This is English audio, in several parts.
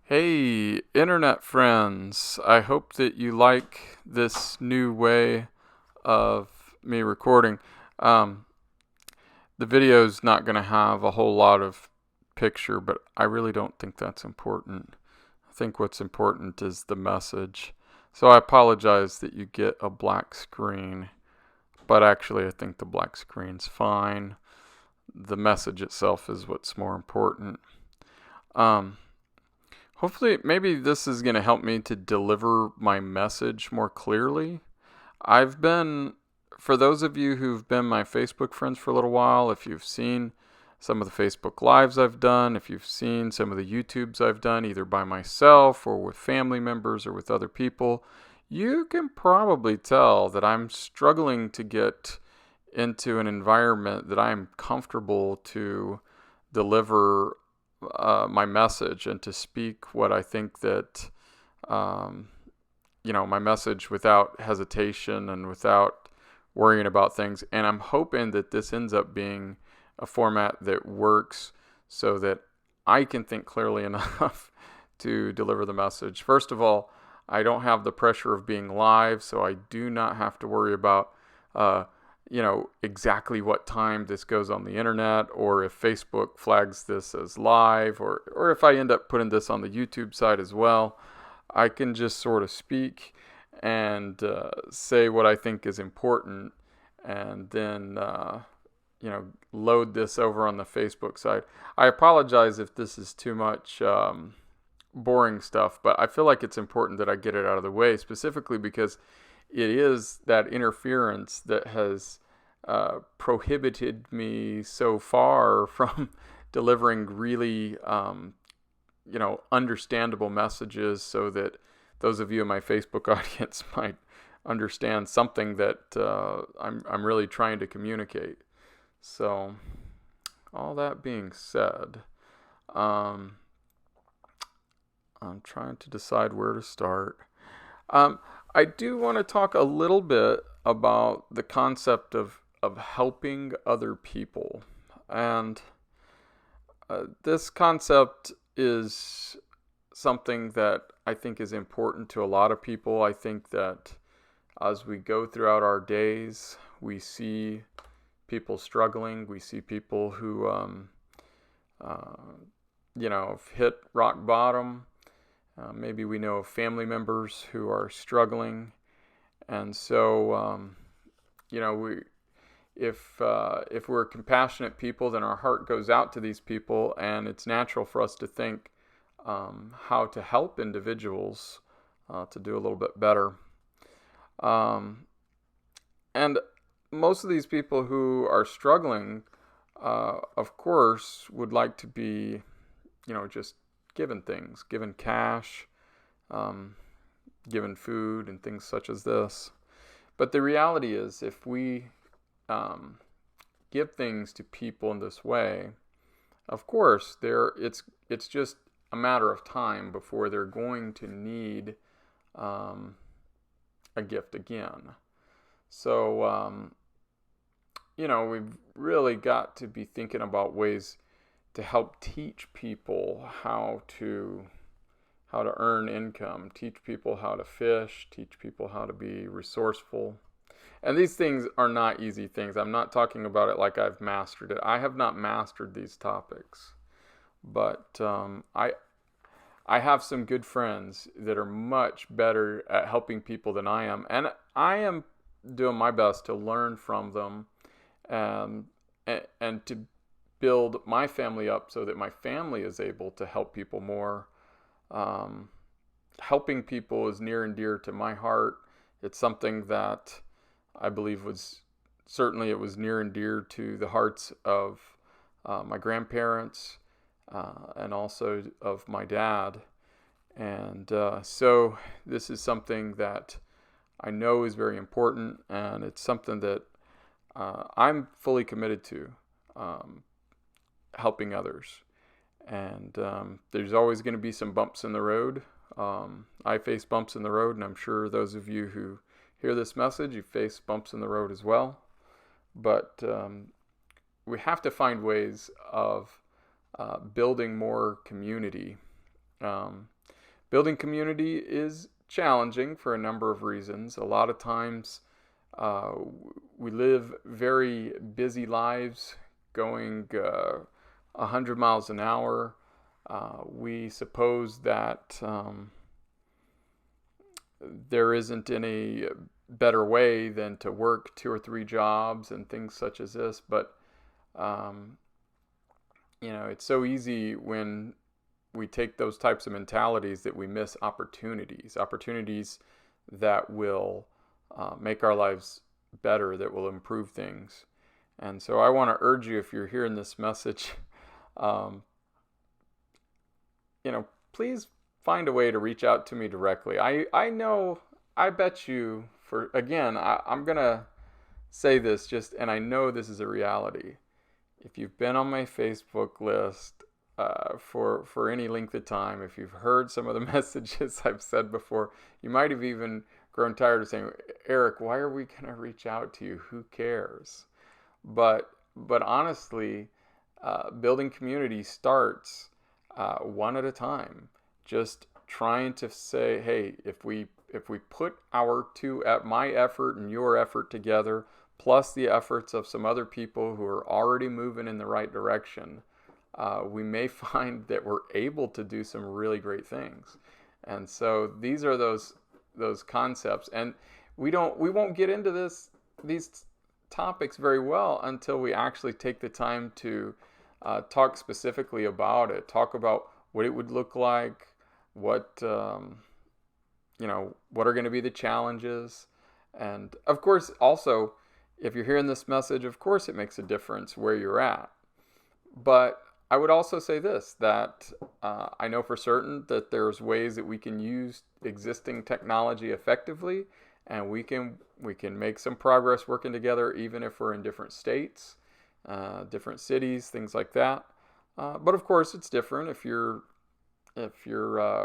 Hey, internet friends. I hope that you like this new way of me recording. Um, the video's not going to have a whole lot of picture, but I really don't think that's important. I think what's important is the message. So I apologize that you get a black screen, but actually, I think the black screen's fine. The message itself is what's more important. Um, Hopefully, maybe this is going to help me to deliver my message more clearly. I've been, for those of you who've been my Facebook friends for a little while, if you've seen some of the Facebook Lives I've done, if you've seen some of the YouTubes I've done, either by myself or with family members or with other people, you can probably tell that I'm struggling to get into an environment that I'm comfortable to deliver my message and to speak what I think that, um, my message without hesitation and without worrying about things. And I'm hoping that this ends up being a format that works so that I can think clearly enough to deliver the message. First of all, I don't have the pressure of being live, so I do not have to worry about uh, exactly what time this goes on the internet, or if Facebook flags this as live, or if I end up putting this on the YouTube side as well. I can just sort of speak and say what I think is important, and then load this over on the Facebook side. I apologize if this is too much boring stuff, but I feel like it's important that I get it out of the way, specifically because it is that interference that has prohibited me so far from delivering really, understandable messages, so that those of you in my Facebook audience might understand something that I'm really trying to communicate. So, all that being said, um, I'm trying to decide where to start. Um, I do want to talk a little bit about the concept of helping other people. And this concept is something that I think is important to a lot of people. I think that as we go throughout our days, we see people struggling. We see people who, uh, have hit rock bottom. Maybe we know of family members who are struggling, and so we if we're compassionate people, then our heart goes out to these people, and it's natural for us to think how to help individuals to do a little bit better. Um, and most of these people who are struggling, of course, would like to be, just given things, given cash, um, given food, and things such as this. But the reality is, if we um, give things to people in this way, of course, it's just a matter of time before they're going to need um, a gift again. So, we've really got to be thinking about ways to help teach people how to earn income, teach people how to fish, teach people how to be resourceful. And these things are not easy things. I'm not talking about it like I've mastered it. I have not mastered these topics, but I have some good friends that are much better at helping people than I am, and I am doing my best to learn from them, um, and to build my family up so that my family is able to help people more. Um, Helping people is near and dear to my heart. It's something that I believe it was near and dear to the hearts of my grandparents, and also of my dad. And so this is something that I know is very important, and it's something that I'm fully committed to, um, helping others. And there's always going to be some bumps in the road. I face bumps in the road, and I'm sure those of you who hear this message, you face bumps in the road as well. But we have to find ways of building more community. building community is challenging for a number of reasons. A lot of times we live very busy lives going 100 miles an hour. We suppose that there isn't any better way than to work 2 or 3 jobs and things such as this. But, it's so easy when we take those types of mentalities that we miss opportunities that will make our lives better, that will improve things. And so I want to urge you, if you're hearing this message, please find a way to reach out to me directly. I know, I bet you, I'm going to say this and I know this is a reality. If you've been on my Facebook list for any length of time, if you've heard some of the messages I've said before, you might have even grown tired of saying, Eric, why are we going to reach out to you? Who cares? But honestly, building community starts one at a time. Just trying to say, hey, if we put my effort and your effort together, plus the efforts of some other people who are already moving in the right direction, we may find that we're able to do some really great things. And so these are those concepts, and we won't get into these topics very well until we actually take the time to talk specifically about it, talk about what it would look like, what are going to be the challenges. And of course, also, if you're hearing this message, of course it makes a difference where you're at. But I would also say this, that I know for certain that there's ways that we can use existing technology effectively, and we can make some progress working together, even if we're in different states, different cities, things like that. But of course, it's different. If you're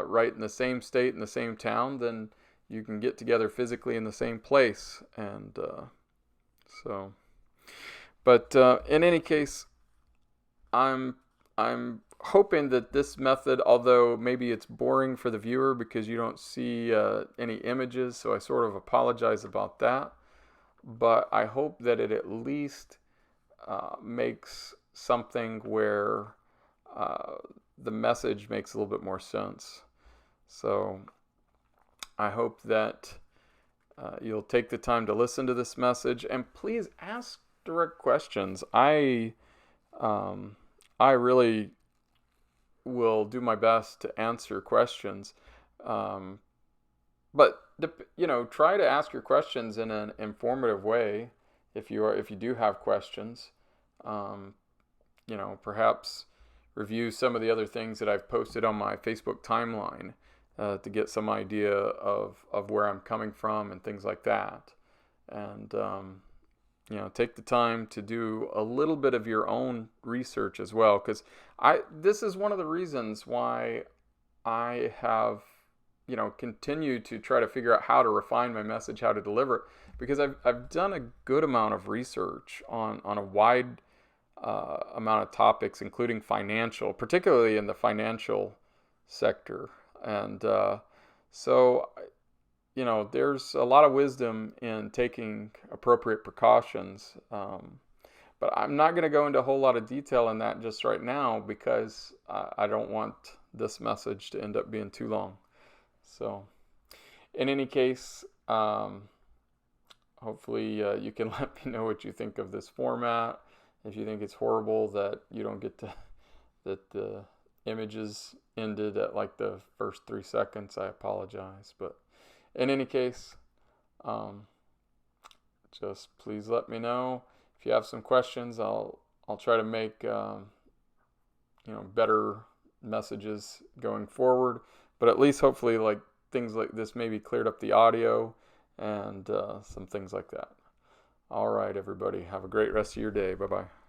right in the same state, in the same town, then you can get together physically in the same place. And but in any case, I'm hoping that this method, although maybe it's boring for the viewer because you don't see any images, so I sort of apologize about that, but I hope that it at least makes something where the message makes a little bit more sense. So I hope that you'll take the time to listen to this message, and please ask direct questions. I really will do my best to answer questions, but try to ask your questions in an informative way. If you do have questions, perhaps review some of the other things that I've posted on my Facebook timeline to get some idea of where I'm coming from and things like that. And take the time to do a little bit of your own research as well, because this is one of the reasons why I have continued to try to figure out how to refine my message, how to deliver it, because I've done a good amount of research on a wide amount of topics, including financial, particularly in the financial sector. And so there's a lot of wisdom in taking appropriate precautions. But I'm not going to go into a whole lot of detail in that just right now, because I don't want this message to end up being too long. So in any case, hopefully you can let me know what you think of this format. If you think it's horrible that you don't get that the images ended at like the first 3 seconds, I apologize. But in any case, just please let me know. If you have some questions, I'll try to make better messages going forward. But at least hopefully, like, things like this maybe cleared up the audio and some things like that. All right, everybody. Have a great rest of your day. Bye-bye.